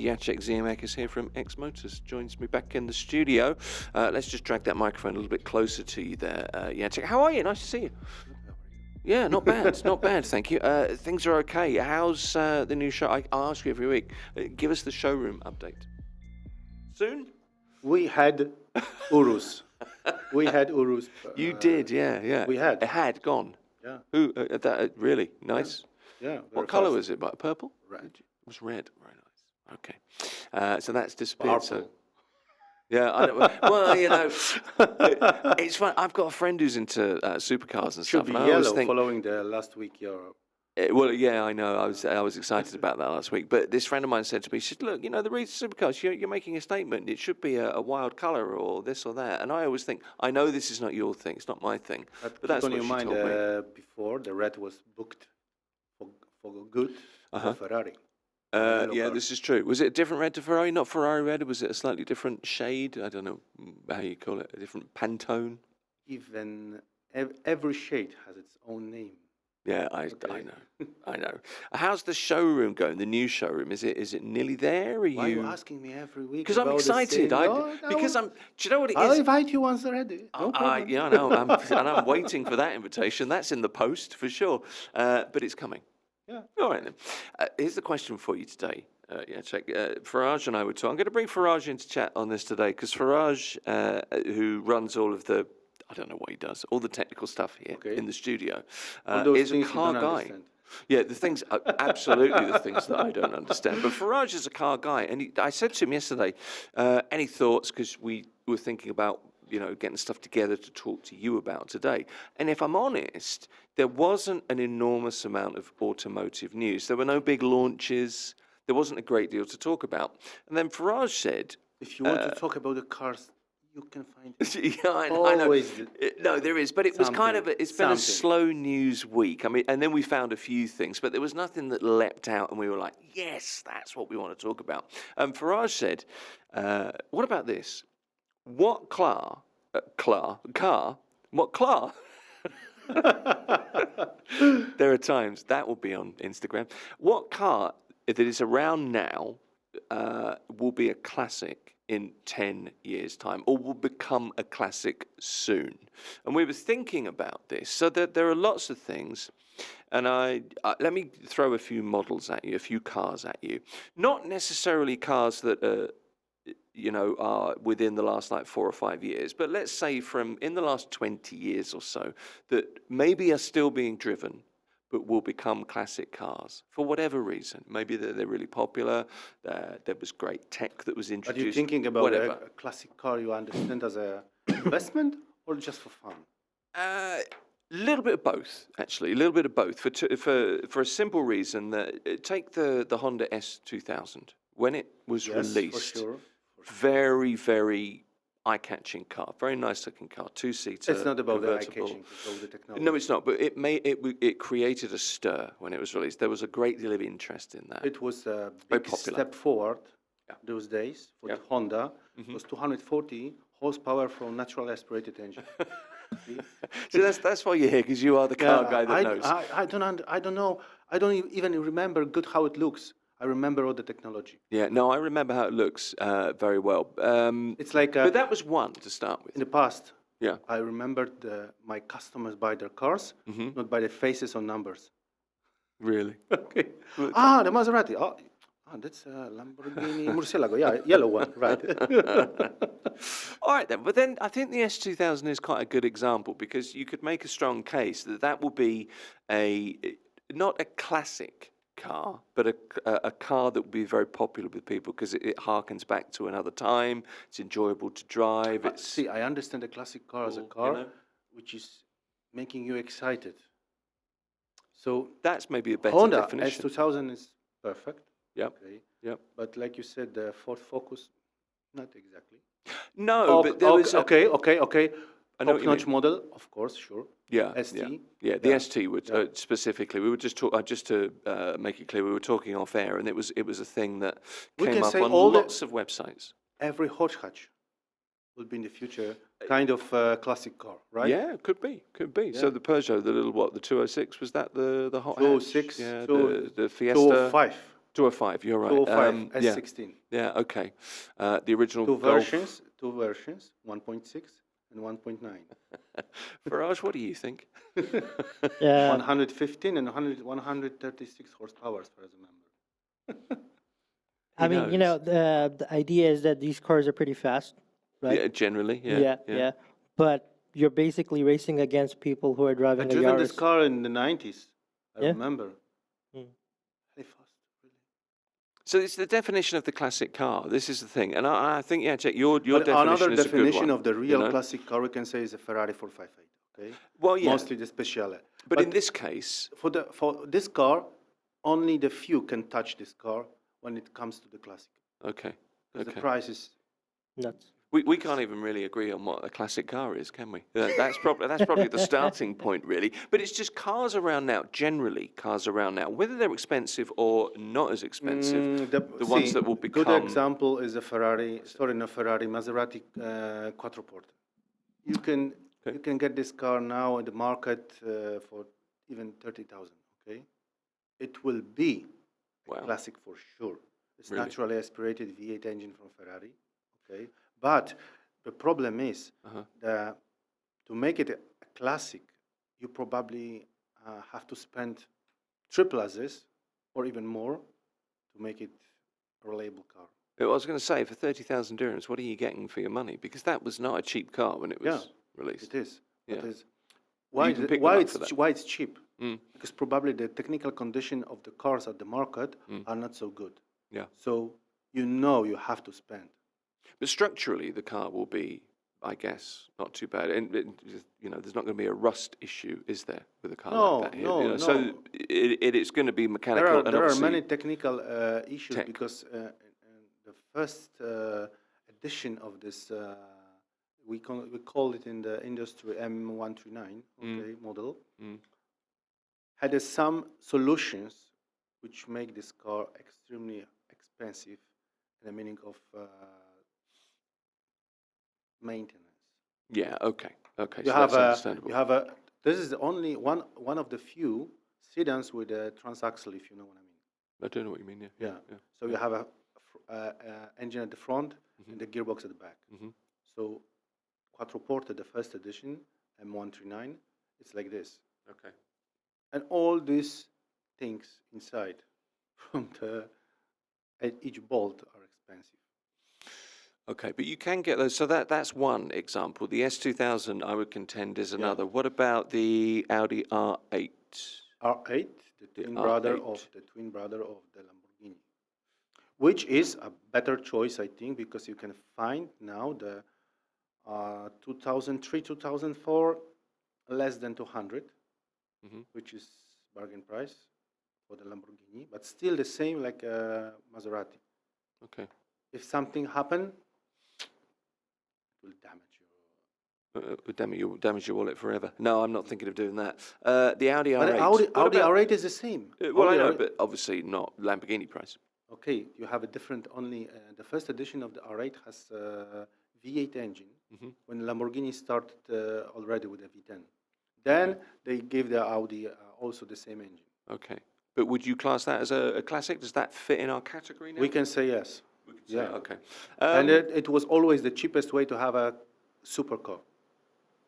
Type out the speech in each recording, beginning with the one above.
Jiacek Ziomek is here from X Motors, joins me back in the studio. Let's just drag that microphone a little bit closer to you there, Jiacek. How are you? Nice to see you. Yeah, not bad, not bad, thank you. Things are okay. How's the new show? I ask you every week. Give us the showroom update. Soon? We had Urus. You did, yeah. We had. It had gone. Yeah. Who? That really nice. Yeah. What colour was it? Purple? Red. It was red. Very nice. Okay. So that's disappeared. Purple. So. Yeah, I know. Well, it's fun. I've got a friend who's into supercars and Should stuff. be And I always yellow think, following the last week Europe. well, yeah, I know. I was excited about that last week. But this friend of mine said to me, she said, look, the reason supercars, you're making a statement. It should be a wild colour or this or that. And I always think, I know this is not your thing. It's not my thing. But that's on what your she mind, told me. before the red was booked for good for Ferrari. Yeah, this is true. Was it a different red to Ferrari? Not Ferrari red? Was it a slightly different shade? I don't know how you call it. A different Pantone? Even every shade has its own name. Yeah, I know. How's the showroom going? The new showroom, is it nearly there? Why are you asking me every week? Because I'm excited. Because I'm. Do you know what it is? I'll invite you once already. No problem. Yeah, I know. I'm waiting for that invitation. That's in the post for sure. But it's coming. Yeah. All right then. Here's the question for you today. Faraj and I were talking. I'm going to bring Faraj into chat on this today because Faraj, who runs all of the, I don't know what he does, all the technical stuff here in the studio, is a car guy. Understand. Yeah, the things, absolutely the things that I don't understand. But Faraj is a car guy. And I said to him yesterday, any thoughts? Because we were thinking about, getting stuff together to talk to you about today. And if I'm honest, there wasn't an enormous amount of automotive news. There were no big launches. There wasn't a great deal to talk about. And then Faraj said... If you want to talk about the cars, you can find it. Yeah, I know. No, there is. But it was kind of, it's been a slow news week. I mean, and then we found a few things, but there was nothing that leapt out and we were like, yes, that's what we want to talk about. Faraj said, what about this? What car? There are times that will be on Instagram. What car that is around now will be a classic in 10 years' time, or will become a classic soon? And we were thinking about this. So there are lots of things. And let me throw a few models at you, a few cars at you. Not necessarily cars that are within the last 4 or 5 years, but let's say from in the last 20 years or so that maybe are still being driven, but will become classic cars for whatever reason. Maybe they're really popular. There was great tech that was introduced. Are you thinking about whatever. a classic car you understand as an investment or just for fun? A little bit of both, actually. A little bit of both. For a simple reason that take the Honda S2000 when it was released. For sure. Very, very eye-catching car. Very nice-looking car. Two-seater. It's not about the eye-catching. It's about the technology. No, it's not. But it created a stir when it was released. There was a great deal of interest in that. It was a big step forward those days for the Honda. It was 240 horsepower from natural aspirated engine. See, that's why you're here, because you are the car guy that knows. I don't know. I don't even remember good how it looks. I remember all the technology. Yeah, no, I remember how it looks very well. It's like, but that was one to start with. In the past, yeah, I remembered my customers buy their cars, not by the faces or numbers. Really? Okay. The Maserati. That's a Lamborghini Murcielago. Yeah, yellow one, right. All right then, but then I think the S2000 is quite a good example because you could make a strong case that will be not a classic car, but a car that will be very popular with people because it harkens back to another time. It's enjoyable to drive. See, I understand a classic car as a car which is making you excited. So that's maybe a better Honda definition. S2000 is perfect. Yep. Okay. Yep. But like you said, the Ford Focus, not exactly. No, but there was okay. Top-notch model, of course, sure. Yeah, ST. Yeah, the ST would specifically. We were just to make it clear, we were talking off air, and it was a thing that came up on lots of websites. Every hot hatch will be in the future kind of classic car, right? Yeah, could be. Yeah. So the Peugeot, the 206, was that the hot hatch? 206, yeah, the Fiesta. 205. 205, you're right. 205 Yeah, S16. yeah, okay. The original Two Golf. versions, 1.6 and 1.9. Farage, what do you think? Yeah. 115 and 136 horsepower, as far as I remember. I mean, knows? the idea is that these cars are pretty fast, right? Yeah, generally, Yeah. But you're basically racing against people who are I driving a driven this Yaris. car in the 90s. I Yeah. remember. Mm. Very fast, really. So it's the definition of the classic car. This is the thing, and I think, yeah, Jack, your But definition another is a good definition one. of the you real know? classic car we can say is a Ferrari 458. Okay. Well, yeah, Mostly the Speciale. but in this case, For this car, only the few can touch this car when it comes to the classic. okay, Because the okay. price is Nuts. We can't even really agree on what a classic car is, can we? That's probably the starting point, really. But it's just cars around now. Generally, cars around now, whether they're expensive or not as expensive, the ones that will become. Good example is a Maserati Quattroporte. You can get this car now in the market for even 30,000. Okay, it will be a Wow. classic for sure. It's Really? naturally aspirated V8 engine from Ferrari. Okay, but the problem is that to make it a classic, you probably have to spend triple as this or even more to make it a reliable car. I was going to say, for 30,000 dirhams, what are you getting for your money? Because that was not a cheap car when it was released. It is. Yeah. It is. You can pick them up for that. Why it's cheap? Mm. Because probably the technical condition of the cars at the market are not so good. Yeah. So you have to spend. But structurally, the car will be, I guess, not too bad. And there's not going to be a rust issue, is there, with a car like that? No. So it's going to be mechanical. There are many technical issues because the first edition of this, we call it in the industry M139 model, had some solutions which make this car extremely expensive in the meaning of maintenance. Yeah, okay. You So have that's understandable. this is only one of the few sedans with a transaxle, if you know what I mean. I don't know what you mean, yeah. So you have a engine at the front and the gearbox at the back. So Quattroporte, the first edition, M139, it's like this. Okay. And all these things inside from each bolt are expensive. Okay, but you can get those. So that's one example. The S2000, I would contend, is another. What about the Audi R8? R8, the twin brother of the Lamborghini, which is a better choice, I think, because you can find now the 2003, 2004 less than 200, which is bargain price for the Lamborghini, but still the same like Maserati. Okay. If something happen, it will damage you. Damage your wallet forever. No, I'm not thinking of doing that. The Audi R8. But Audi R8 is the same. Well, Audi I know, R8 but obviously not Lamborghini price. Okay, you have a different only. The first edition of the R8 has a V8 engine. When Lamborghini started already with a V10, then they gave the Audi also the same engine. Okay, but would you class that as a classic? Does that fit in our category now? We can say yes. We can say, okay. And it was always the cheapest way to have a supercar.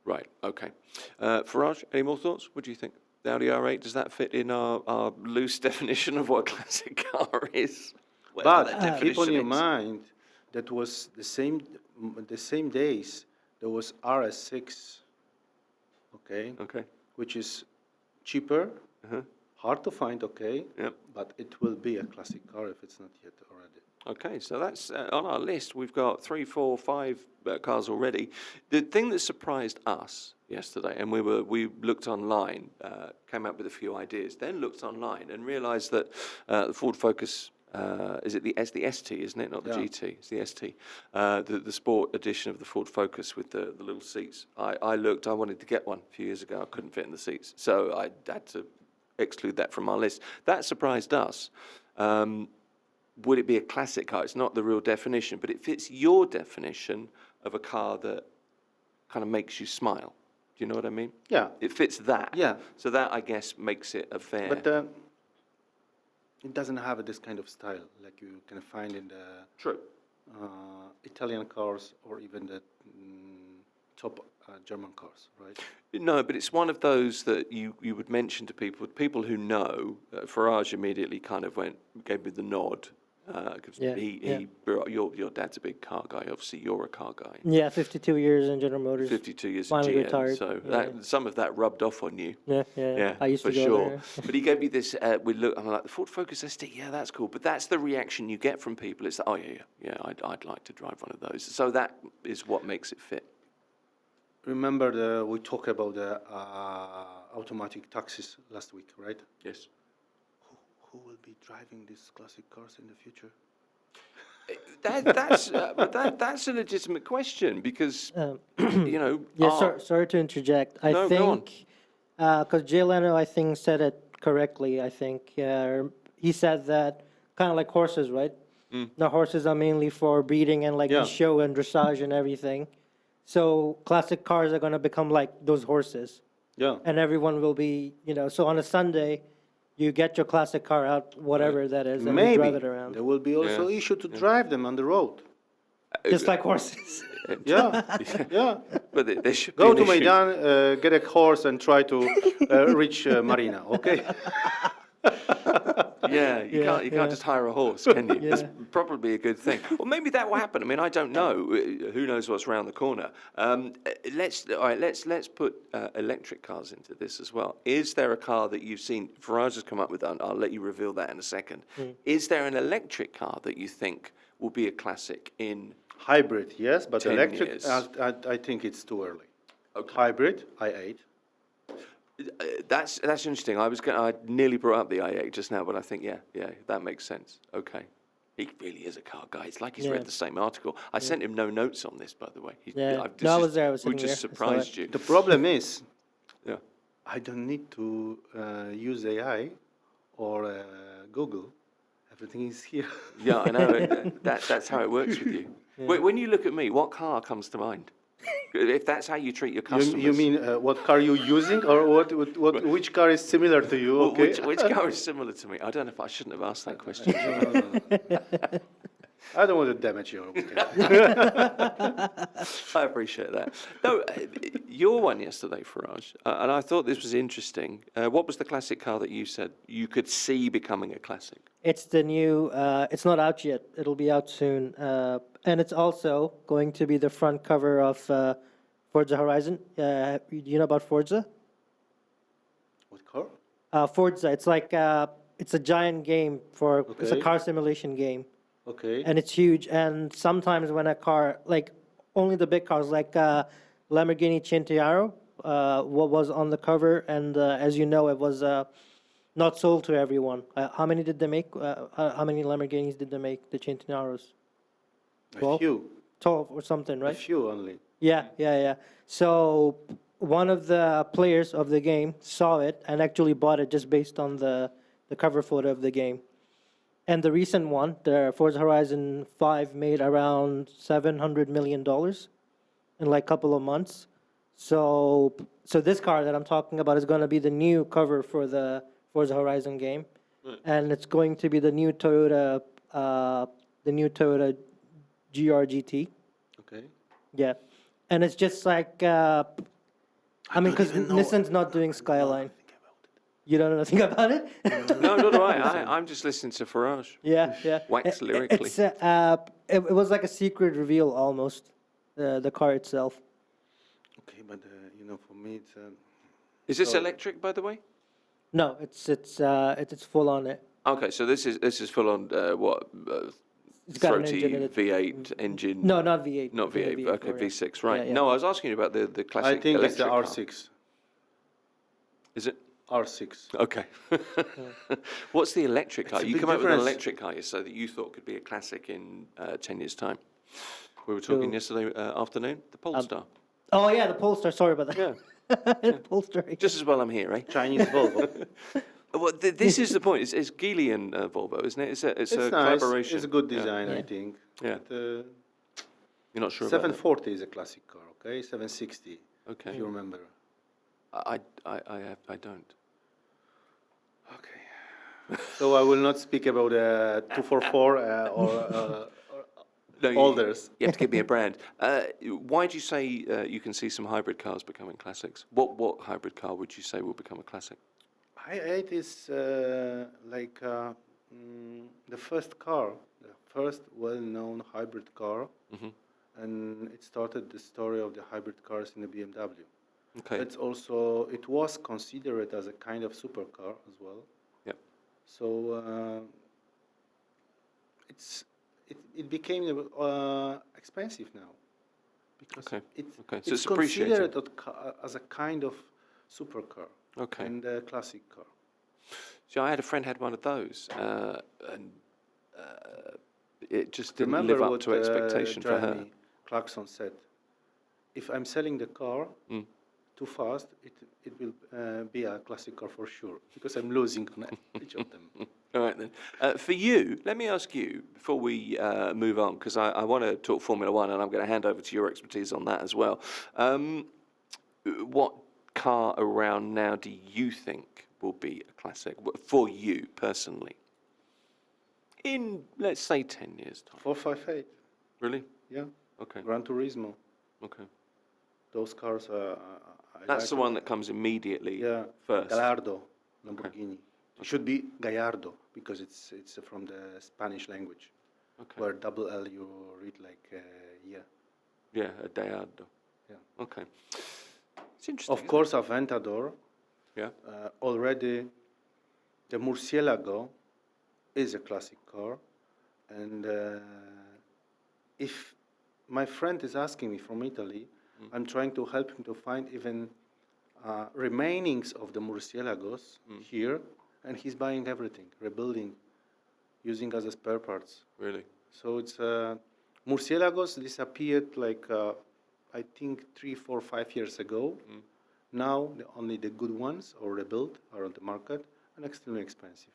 Right. Okay. Farage, any more thoughts? What do you think? The Audi R8, does that fit in our loose definition of what a classic car is? But keep on your mind that was the same days there was RS6, okay, which is cheaper, hard to find, okay, but it will be a classic car if it's not yet already. Okay, so that's on our list. We've got 3, 4, 5 cars already. The thing that surprised us yesterday, and we looked online, came up with a few ideas, then looked online and realised that the Ford Focus, is it the ST, isn't it? Not the GT, it's the ST. The sport edition of the Ford Focus with the little seats. I wanted to get one a few years ago. I couldn't fit in the seats, so I had to exclude that from our list. That surprised us. Would it be a classic car? It's not the real definition, but it fits your definition of a car that kind of makes you smile. Do you know what I mean? Yeah. It fits that. Yeah. So that, I guess, makes it a fair... But it doesn't have this kind of style like you can find in the True. Italian cars or even the top German cars, right? No, but it's one of those that you would mention to people who know. Farage immediately kind of gave me the nod. 'Cause Yeah, he your dad's a big car guy. Obviously, you're a car guy. Yeah, 52 years in General Motors. 52 years in Finally GM, retired. so Yeah. some of that rubbed off on you. Yeah. I used for to go sure. there. But he gave me this. I'm like the Ford Focus ST. Yeah, that's cool. But that's the reaction you get from people. It's oh yeah. I'd like to drive one of those. So that is what makes it fit. Remember we talked about the automatic taxis last week, right? Yes. Who will be driving these classic cars in the future? That's a legitimate question because you know. Yeah, sorry to interject. I No, go on. think because Jay Leno, I think, said it correctly. I think he said that kind of like horses, right? The horses are mainly for breeding and like Yeah. show and dressage and everything. So classic cars are going to become like those horses, Yeah. and everyone will be, So on a Sunday, you get your classic car out, whatever that is, and you Maybe drive it around, there will be also issue to drive them on the road. just like horses. Yeah, yeah. But there should Go be to an issue. Maidan, get a horse, and try to reach Marina. Okay. Yeah, you Yeah, can't just hire a horse, can you? That's Yeah. probably a good thing. Well, maybe that will happen. I mean, I don't know. Who knows what's around the corner? Let's put electric cars into this as well. Is there a car that you've seen? Farage has come up with, and I'll let you reveal that in a second. Is there an electric car that you think will be a classic in? Hybrid, yes, but 10 electric, years. I think it's too early. Okay. Hybrid, i8. That's interesting. I nearly brought up the i8 just now, but I think yeah, that makes sense. Okay. He really is a car guy. It's like he's Yeah. read the same article. I sent him no notes on this, by the way. Yeah. No, I was there. I was We sitting just there. I saw surprised it. you. The problem is, Yeah. I don't need to use AI or Google. Everything is here. Yeah, I know. That's how it works with you. When you look at me, what car comes to mind? If that's how you treat your customers. You mean what car you using, or which car is similar to you? Okay. Which car is similar to me? I don't know if I shouldn't have asked that question. No. I don't want to damage your weekend. I appreciate that. No, your one yesterday, Farage, and I thought this was interesting. What was the classic car that you said you could see becoming a classic? It's the new. It's not out yet. It'll be out soon, and it's also going to be the front cover of Forza Horizon. Do you know about Forza? What car? Forza. It's like it's a giant game for. It's a Okay. car simulation game, Okay. and it's huge. And sometimes when a car, like only the big cars, like Lamborghini Centenario, what was on the cover, and as you know, it was. Not sold to everyone. How many did they make? How many Lamborghinis did they make? The Centenarios? A few. 12 or something, A right? few only. Yeah. So one of the players of the game saw it and actually bought it just based on the cover photo of the game. And the recent one, the Forza Horizon 5, made around $700 million in like a couple of months. So this car that I'm talking about is going to be the new cover for the Forza Horizon game, and it's going to be the new Toyota GR GT. Okay. Yeah, and it's just like I mean, because even know- Nissan's not doing Skyline. You don't know nothing about it? No, not do I. I'm just listening to Farage. Yeah. Wax lyrically. It's it was like a secret reveal almost, the car itself. Okay, but for me, it's. Is this So- electric, by the way? No, it's full on it. Okay, so this is full on what? It's got an Throaty engine in it. V8 engine. No, not V8. Not Yeah, V8. Okay, V4, yeah. V6. Right. Yeah. No, I was asking you about the classic. I think it's the electric car. R6. Is it? R6. Okay. What's the electric car? It's a You big come up with an difference. electric car so that you thought could be a classic in 10 years' time. We were talking So- yesterday afternoon. The Polestar. Oh yeah, the Polestar. Sorry about that. Yeah. Polestar. Just as well I'm here, eh? Chinese Volvo. Well, this is the point. It's Geely and Volvo, isn't it? It's a It's nice. collaboration. It's a good Yeah. design, I Yeah. think. Yeah. But, You're not sure about 740 is a classic car, okay? 760, that? Okay. if you remember. I don't. Okay. So I will not speak about 244 No, olders. you have to give me a brand. Why do you say you can see some hybrid cars becoming classics? What hybrid car would you say will become a classic? I8 is like the first car, the first well-known hybrid car, and it started the story of the hybrid cars in the BMW. Okay. It was considered as a kind of supercar as well. Yep. So it became expensive now because Okay. So it's it's appreciated. considered as a kind of supercar Okay. and a classic car. So I had a friend had one of those, and it just didn't Remember live up what to expectation for her. Jeremy Clarkson said: "If I'm selling the car too fast, it will be a classic car for sure because I'm losing on each of them." All right then. For you, let me ask you before we move on, because I want to talk Formula One, and I'm going to hand over to your expertise on that as well. What car around now do you think will be a classic for you personally? In, let's say, 10 years' time. 458, Really? yeah. Okay. Gran Turismo. Okay. Those cars are. That's the one that comes immediately first. Gallardo, Lamborghini. It should be Gallardo because it's from the Spanish language, where double L you read like yeah. Yeah, a Gallardo. Yeah. Okay. It's interesting. Of course, Aventador. Yeah. Already, the Murcielago is a classic car, and if my friend is asking me from Italy, I'm trying to help him to find even remainings of the Murcielagos here, and he's buying everything, rebuilding, using as a spare parts. Really? So it's Murcielagos disappeared like I think 3, 4, 5 years ago. Now only the good ones or rebuilt are on the market and extremely expensive.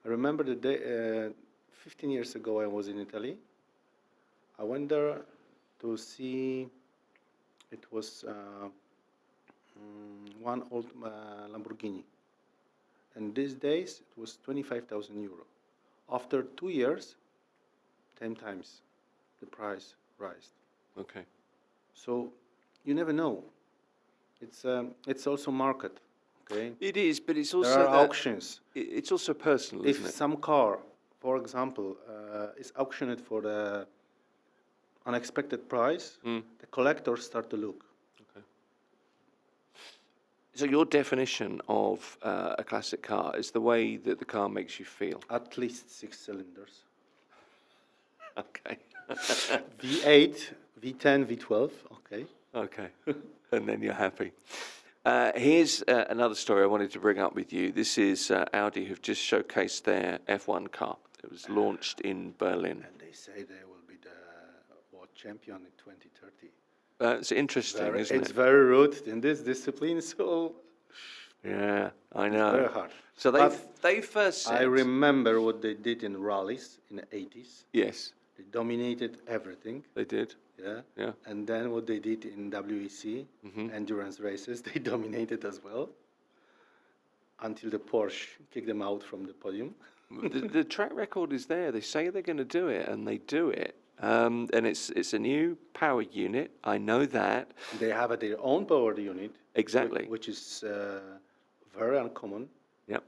I remember the day 15 years ago I was in Italy. I went there to see. It was one old Lamborghini, and these days it was 25,000 euro. After 2 years, 10 times the price raised. Okay. So you never know. It's also market. Okay. It is, but it's also There are auctions. It's also personal, isn't If it? some car, for example, is auctioned for the unexpected price, the collectors start to look. Okay. So your definition of a classic car is the way that the car makes you feel. At least 6 cylinders. Okay. V8, V10, V12. Okay. Okay. And then you're happy. Here's another story I wanted to bring up with you. This is Audi who've just showcased their F1 car. It was launched in Berlin. And they say they will be the world champion in 2030. It's interesting, isn't It's it? very rooted in this discipline, so Yeah, I it's know. very hard. So But they first said... I remember what they did in rallies in the 80s. Yes, They dominated everything. they did. Yeah. Yeah. And then what they did in WEC, endurance races, they dominated as well. Until the Porsche kicked them out from the podium. The track record is there. They say they're going to do it, and they do it. And it's a new power unit. I know that. They have their own power unit. Exactly. Which is very uncommon. Yep.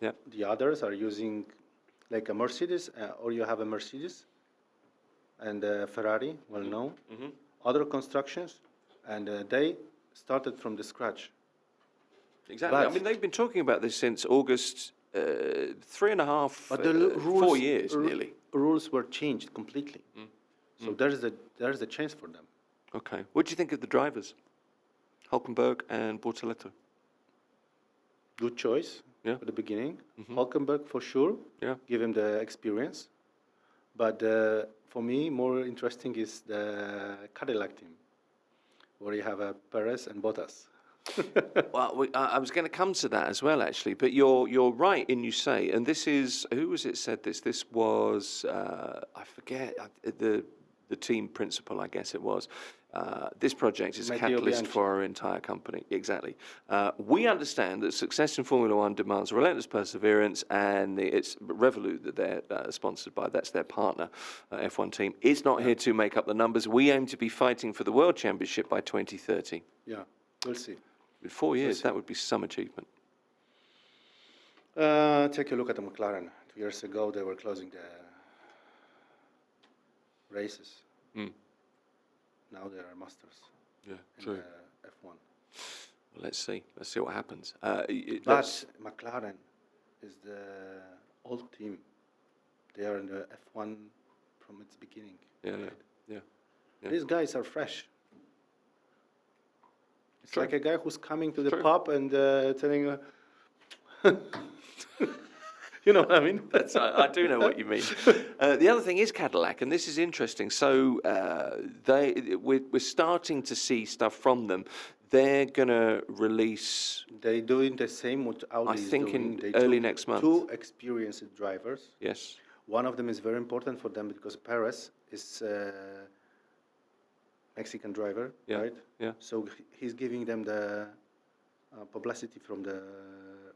Yep. The others are using like a Mercedes, or you have a Mercedes and a Ferrari, well known. Other constructions, and they started from the scratch. Exactly. I mean, they've been talking about this since August, 3.5, 4 years nearly. Rules were changed completely. So there's a chance for them. Okay. What do you think of the drivers? Hulkenberg and Bortoletto? Good choice at the beginning. Hulkenberg for sure. Yeah. Give him the experience. But for me, more interesting is the Cadillac team, where you have Perez and Bottas. Well, I was going to come to that as well, actually. But you're right in you say, and this is, who was it said this? This was I forget the team principal, I guess it was. This project is a Matteo catalyst Bianchi. for our entire company. Exactly. We understand that success in Formula One demands relentless perseverance, and it's Revolut that they're sponsored by. That's their partner, F1 team. Is not here to make up the numbers. We aim to be fighting for the World Championship by 2030. Yeah, we'll see. In 4 years, that would be some achievement. Take a look at the McLaren. 2 years ago, they were closing the races. Mm. Now they are masters Yeah, in true. the F1. Well, let's see. Let's see what happens. But McLaren is the old team. They are in the F1 from its beginning. Yeah, right? yeah. These guys are fresh. It's True. like a guy who's coming to the True. pub and telling, you know what I mean? I do know what you mean. The other thing is Cadillac, and this is interesting. So we're starting to see stuff from them. They're going to release, They're doing the same what Audi I is think, doing. in They early took next month. 2 experienced drivers. Yes. One of them is very important for them because Perez is a Mexican driver, Yeah, right? yeah. So he's giving them the publicity from the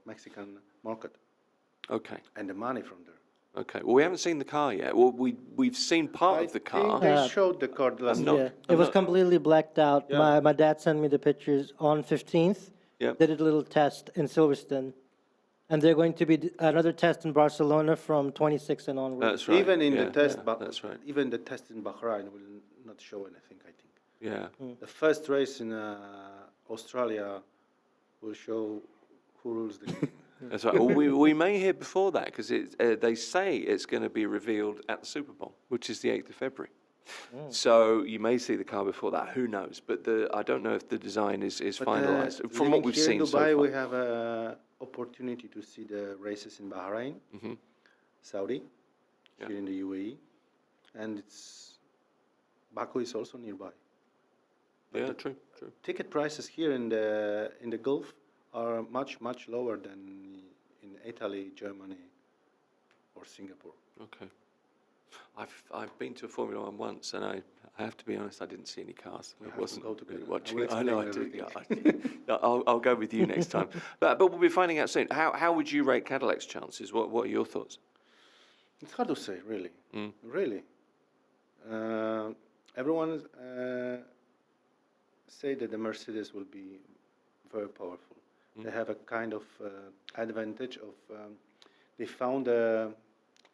Mexican market Okay. and the money from there. Okay. Well, we haven't seen the car yet. Well, we've seen part of the I car. think they showed the car last not- week. Yeah, it was completely blacked out. Yeah. My dad sent me the pictures on 15th. Yep. They did a little test in Silverstone. And they're going to be another test in Barcelona from 26 and onward. That's right. Even in yeah, the test, yeah, but that's right. even the test in Bahrain will not show anything, I think. Yeah. The first race in Australia will show who rules the game. That's right. Well, we may hear before that because they say it's going to be revealed at the Super Bowl, which is the 8th of February. So you may see the car before that. Who knows? But I don't know if the design is But, finalized. From living what we've here seen in so Dubai, far. we have an opportunity to see the races in Bahrain, Mhm. Saudi, Yeah. here in the UAE, and Baku is also nearby. Yeah, true. Ticket prices here in the Gulf are much lower than in Italy, Germany, or Singapore. Okay. I've been to a Formula One once, and I have to be honest, I didn't see any cars. We I have to wasn't go together. really I watching. will I know I explain do. everything. Yeah, I'll go with you next time. But we'll be finding out soon. How would you rate Cadillac's chances? What are your thoughts? It's hard to say, really. Mm. Really. Everyone say that the Mercedes will be very powerful. They have a kind of advantage of they found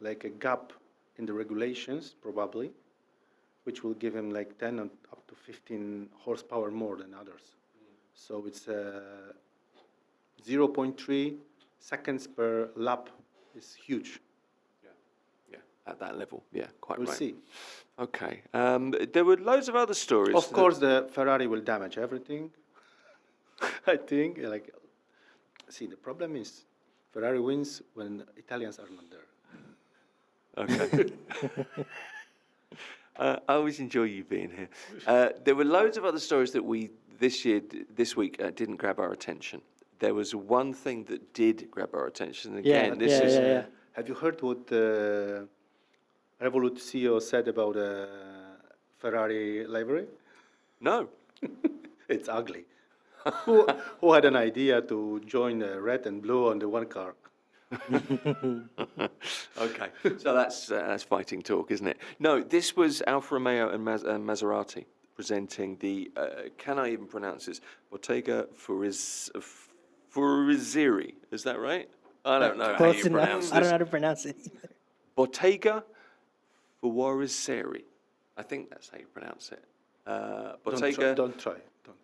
like a gap in the regulations, probably, which will give them like 10 and up to 15 horsepower more than others. So it's 0.3 seconds per lap is huge. Yeah, at that level. Yeah, quite We'll right. see. Okay. There were loads of other stories. Of course, the Ferrari will damage everything. I think. See, the problem is Ferrari wins when Italians are not there. Okay. I always enjoy you being here. There were loads of other stories that this week didn't grab our attention. There was one thing that did grab our attention. And again, Yeah. Have you heard what Revolut CEO said about Ferrari livery? No. It's ugly. who had an idea to join red and blue on the one car? Okay, so that's fighting talk, isn't it? No, this was Alfa Romeo and Maserati presenting the, can I even pronounce this? Bottega Furiziri, is that right? I don't know how Close you enough. pronounce I don't know this. how to pronounce it either. Bottega Furiziri. I think that's how you pronounce it. Bottega Don't try.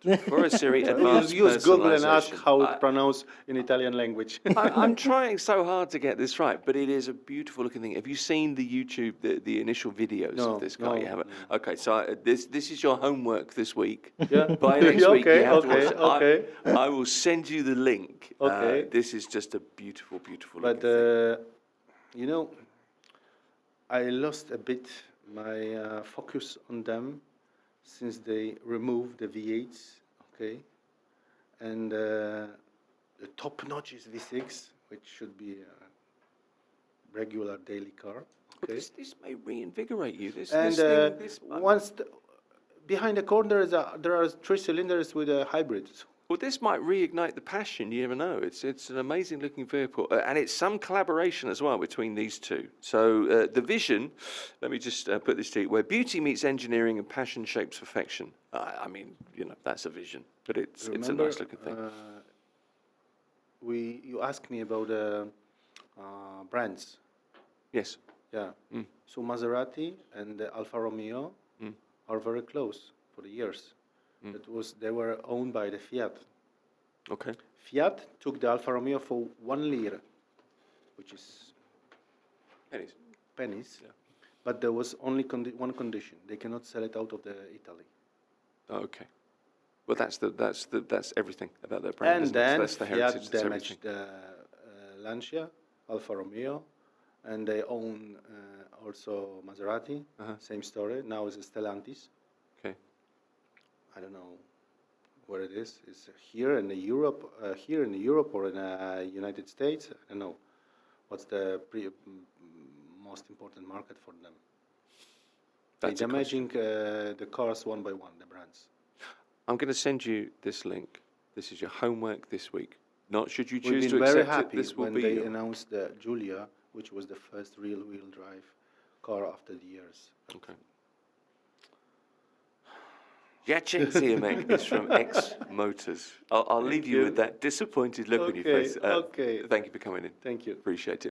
Furiziri Advanced Use Google and ask Personalization. how it's pronounced in Italian language. I'm trying so hard to get this right, but it is a beautiful looking thing. Have you seen the YouTube, the initial videos No, of this car? no, You haven't? Okay, so this is your homework this week. Yeah. By next Yeah, week, you okay, have to watch okay, it. I will send you the link. Okay. This is just a beautiful, beautiful But looking thing. I lost a bit my focus on them since they removed the V8s, okay, and the top notch is V6, which should be a regular daily car, But okay. this may reinvigorate you. And behind the corner there are 3 cylinders with a hybrid. Well, this might reignite the passion. You never know. It's an amazing looking vehicle, and it's some collaboration as well between these two. So the vision, let me just put this to you: where beauty meets engineering and passion shapes perfection. I mean, that's a vision, but it's a nice looking thing. You asked me about brands. Yes. Yeah. So Maserati and the Alfa Romeo are very close for the years. They were owned by the Fiat. Okay. Fiat took the Alfa Romeo for 1 lira, which is pennies. Yeah. But there was only one condition: they cannot sell it out of Italy. Okay. Well, that's everything about their brand. And isn't it? then That's the Fiat heritage. That's damaged everything. the Lancia, Alfa Romeo, and they own also Maserati. Same story. Now it's Stellantis. Okay. I don't know where it is. It's here in Europe, or in the United States. I don't know. What's the most important market for them? They're That's a question. damaging the cars one by one, the brands. I'm going to send you this link. This is your homework this week. Not should you We've choose been to very accept it. happy This will when be they your- announced the Giulia, which was the first real-wheel drive car after the years. Okay. Jacek Ziomek is from X Motors. I'll leave you with that disappointed look on your Okay, face. okay. Thank you for coming in. Thank you. Appreciate it.